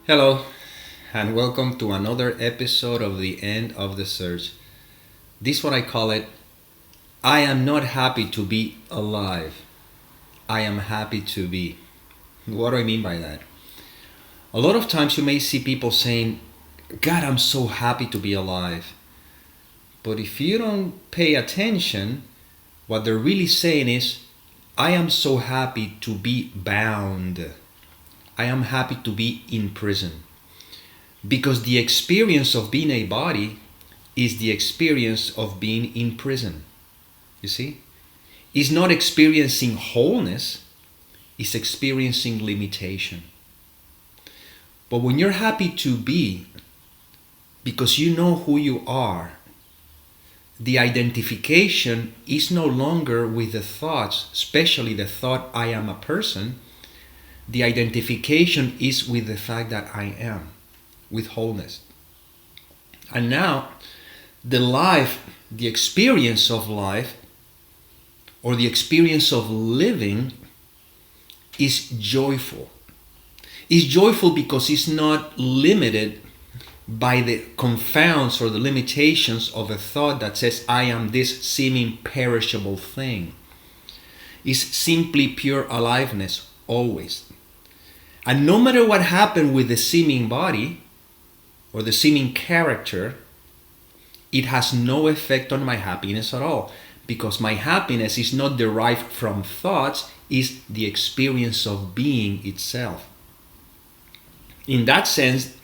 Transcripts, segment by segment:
Hello, and welcome to another episode of The End of the Search. This what I call it, I am not happy to be alive. I am happy to be. What do I mean by that? A lot of times you may see people saying, God, I'm so happy to be alive. But if you don't pay attention, what they're really saying is, I am so happy to be bound. I am happy to be in prison. Because the experience of being a body is the experience of being in prison. You see? It's not experiencing wholeness, it's experiencing limitation. But when you're happy to be, because you know who you are, the identification is no longer with the thoughts, especially the thought, I am a person. The identification is with the fact that I am, with wholeness. And now, the life, the experience of life, or the experience of living is joyful. It's joyful because it's not limited by the confounds or the limitations of a thought that says, I am this seeming perishable thing. It's simply pure aliveness, always. And no matter what happened with the seeming body or the seeming character, it has no effect on my happiness at all, because my happiness is not derived from thoughts, it's the experience of being itself. In that sense,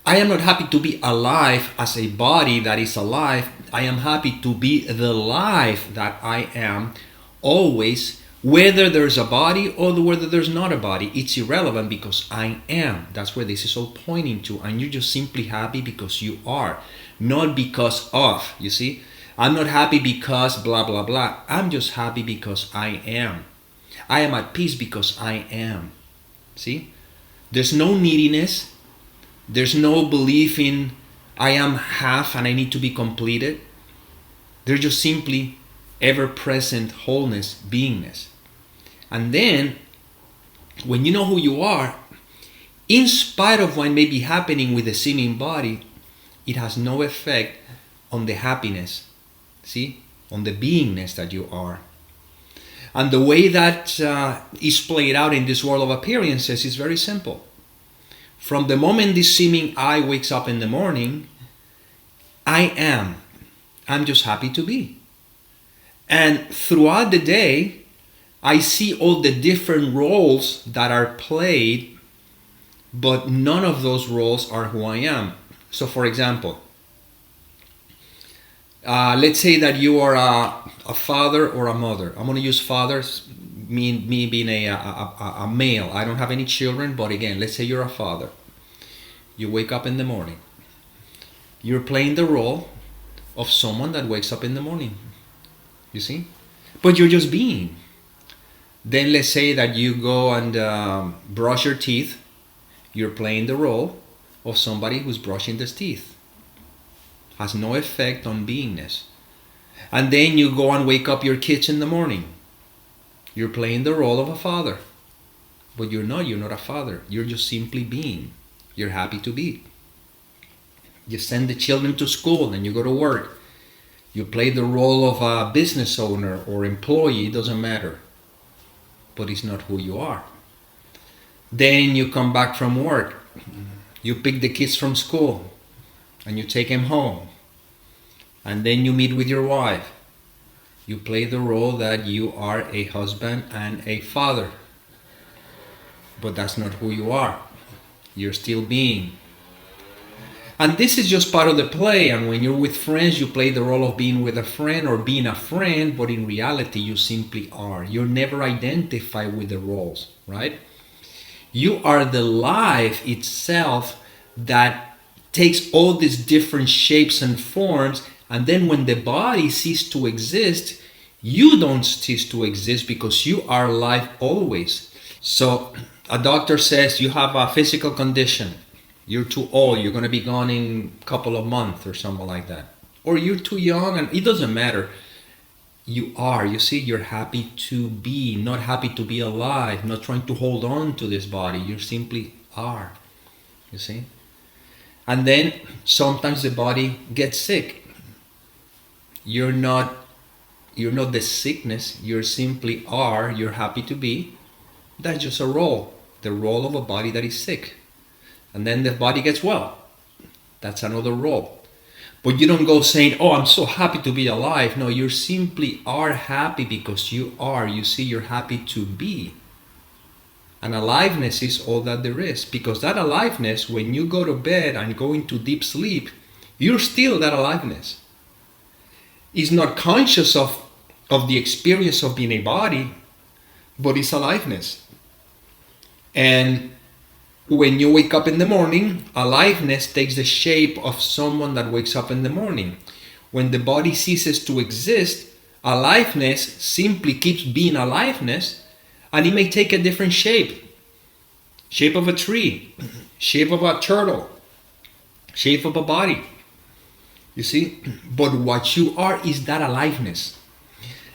I am not happy to be alive as a body that is alive. I am happy to be the life that I am always, whether there's a body or whether there's not a body. It's irrelevant because I am. That's where this is all pointing to. And you're just simply happy because you are, not because of. You see, I'm not happy because blah, blah, blah. I'm just happy because I am. I am at peace because I am. See, there's no neediness. There's no belief in I am half and I need to be completed. There's just simply ever-present wholeness, beingness. And then, when you know who you are, in spite of what may be happening with the seeming body, it has no effect on the happiness, see, on the beingness that you are. And the way that is played out in this world of appearances is very simple. From the moment this seeming I wakes up in the morning, I am. I'm just happy to be. And throughout the day, I see all the different roles that are played, but none of those roles are who I am. So for example, let's say that you are a father or a mother. I'm going to use fathers, me being a male. I don't have any children, but again, let's say you're a father. You wake up in the morning. You're playing the role of someone that wakes up in the morning. You see? But you're just being. Then let's say that you go and brush your teeth. You're playing the role of somebody who's brushing his teeth. Has no effect on beingness. And then you go and wake up your kids in the morning. You're playing the role of a father. But you're not a father. You're just simply being. You're happy to be. You send the children to school and you go to work. You play the role of a business owner or employee, it doesn't matter. But it's not who you are. Then you come back from work. You pick the kids from school and you take them home. And then you meet with your wife. You play the role that you are a husband and a father. But that's not who you are. You're still being. And this is just part of the play. And when you're with friends, you play the role of being with a friend or being a friend, but in reality, you simply are. You're never identified with the roles, right? You are the life itself that takes all these different shapes and forms. And then when the body ceases to exist, you don't cease to exist because you are life always. So a doctor says you have a physical condition. You're too old. You're going to be gone in a couple of months or something like that. Or you're too young, and it doesn't matter. You are. You see, you're happy to be, not happy to be alive, not trying to hold on to this body. You simply are. You see? And then sometimes the body gets sick. You're not the sickness, you simply are, you're happy to be. That's just a role, the role of a body that is sick. And then the body gets well. That's another role. But you don't go saying, oh, I'm so happy to be alive. No, you simply are happy because you are. You see, you're happy to be. And aliveness is all that there is. Because that aliveness, when you go to bed and go into deep sleep, you're still that aliveness. It's not conscious of the experience of being a body, but it's aliveness. And when you wake up in the morning, aliveness takes the shape of someone that wakes up in the morning. When the body ceases to exist, aliveness simply keeps being aliveness, and it may take a different shape. Shape of a tree, shape of a turtle, shape of a body. You see? But what you are is that aliveness.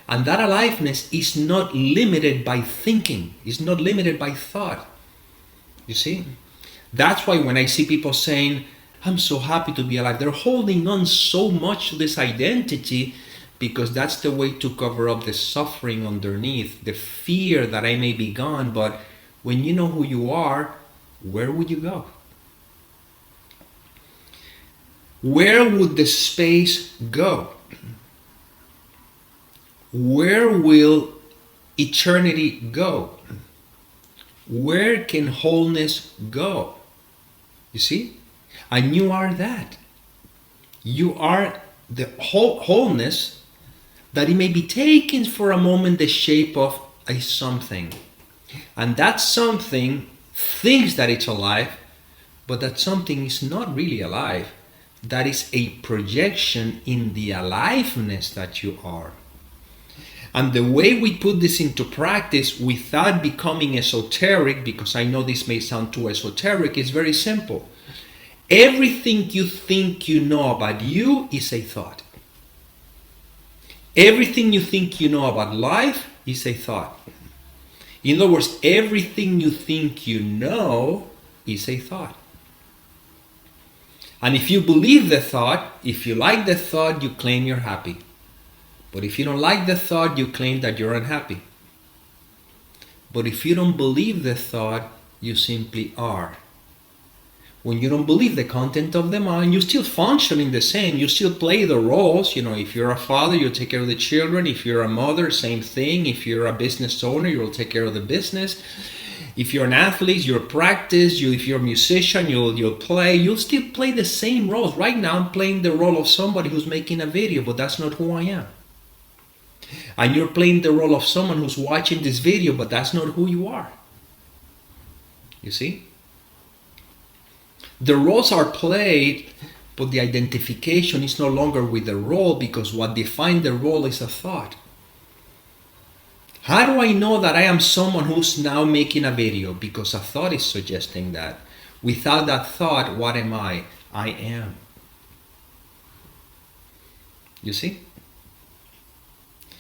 And that aliveness is not limited by thinking. It's not limited by thought. You see? That's why when I see people saying, I'm so happy to be alive, they're holding on so much to this identity because that's the way to cover up the suffering underneath, the fear that I may be gone. But when you know who you are, where would you go? Where would the space go? Where will eternity go? Where can wholeness go? You see? And you are that. You are the wholeness that it may be taken for a moment the shape of a something. And that something thinks that it's alive, but that something is not really alive. That is a projection in the aliveness that you are. And the way we put this into practice without becoming esoteric, because I know this may sound too esoteric, is very simple. Everything you think you know about you is a thought. Everything you think you know about life is a thought. In other words, everything you think you know is a thought. And if you believe the thought, if you like the thought, you claim you're happy. But if you don't like the thought, you claim that you're unhappy. But if you don't believe the thought, you simply are. When you don't believe the content of the mind, you're still functioning the same. You still play the roles. You know, if you're a father, you take care of the children. If you're a mother, same thing. If you're a business owner, you'll take care of the business. If you're an athlete, you'll practice. If you're a musician, you'll play. You'll still play the same roles. Right now, I'm playing the role of somebody who's making a video, but that's not who I am. And you're playing the role of someone who's watching this video, but that's not who you are. You see? The roles are played, but the identification is no longer with the role, because what defines the role is a thought. How do I know that I am someone who's now making a video? Because a thought is suggesting that. Without that thought, what am I? I am. You see?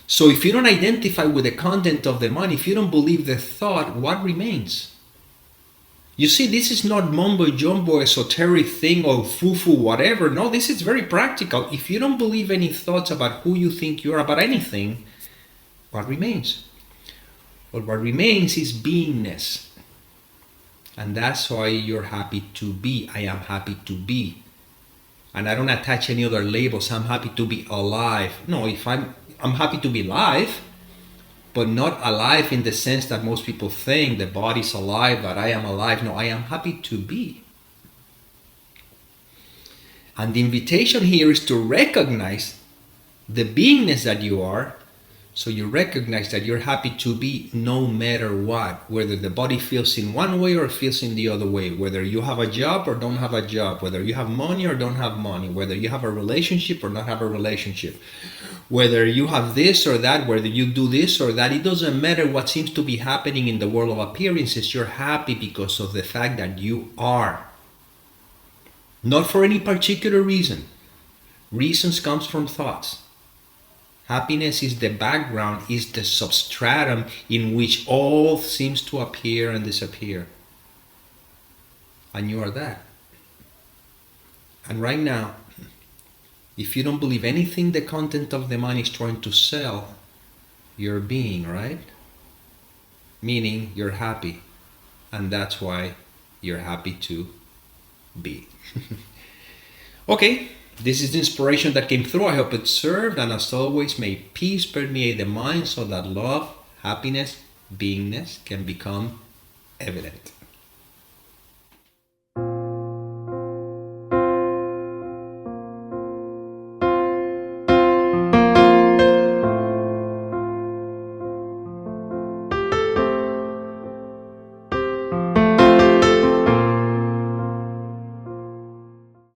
So if you don't identify with the content of the mind, if you don't believe the thought, what remains? You see, this is not mumbo-jumbo, esoteric thing or foo-foo, whatever. No, this is very practical. If you don't believe any thoughts about who you think you are, about anything, what remains? Well, what remains is beingness. And that's why you're happy to be. I am happy to be. And I don't attach any other labels. I'm happy to be alive. No, I'm happy to be alive, but not alive in the sense that most people think the body's alive, that I am alive. No, I am happy to be. And the invitation here is to recognize the beingness that you are. So you recognize that you're happy to be no matter what, whether the body feels in one way or feels in the other way, whether you have a job or don't have a job, whether you have money or don't have money, whether you have a relationship or not have a relationship, whether you have this or that, whether you do this or that. It doesn't matter what seems to be happening in the world of appearances. You're happy because of the fact that you are. Not for any particular reason. Reasons comes from thoughts. Happiness is the background, is the substratum in which all seems to appear and disappear. And you are that. And right now, if you don't believe anything the content of the mind is trying to sell, you're being, right? Meaning you're happy. And that's why you're happy to be. Okay, this is the inspiration that came through. I hope it served. And as always, may peace permeate the mind so that love, happiness, beingness can become evident.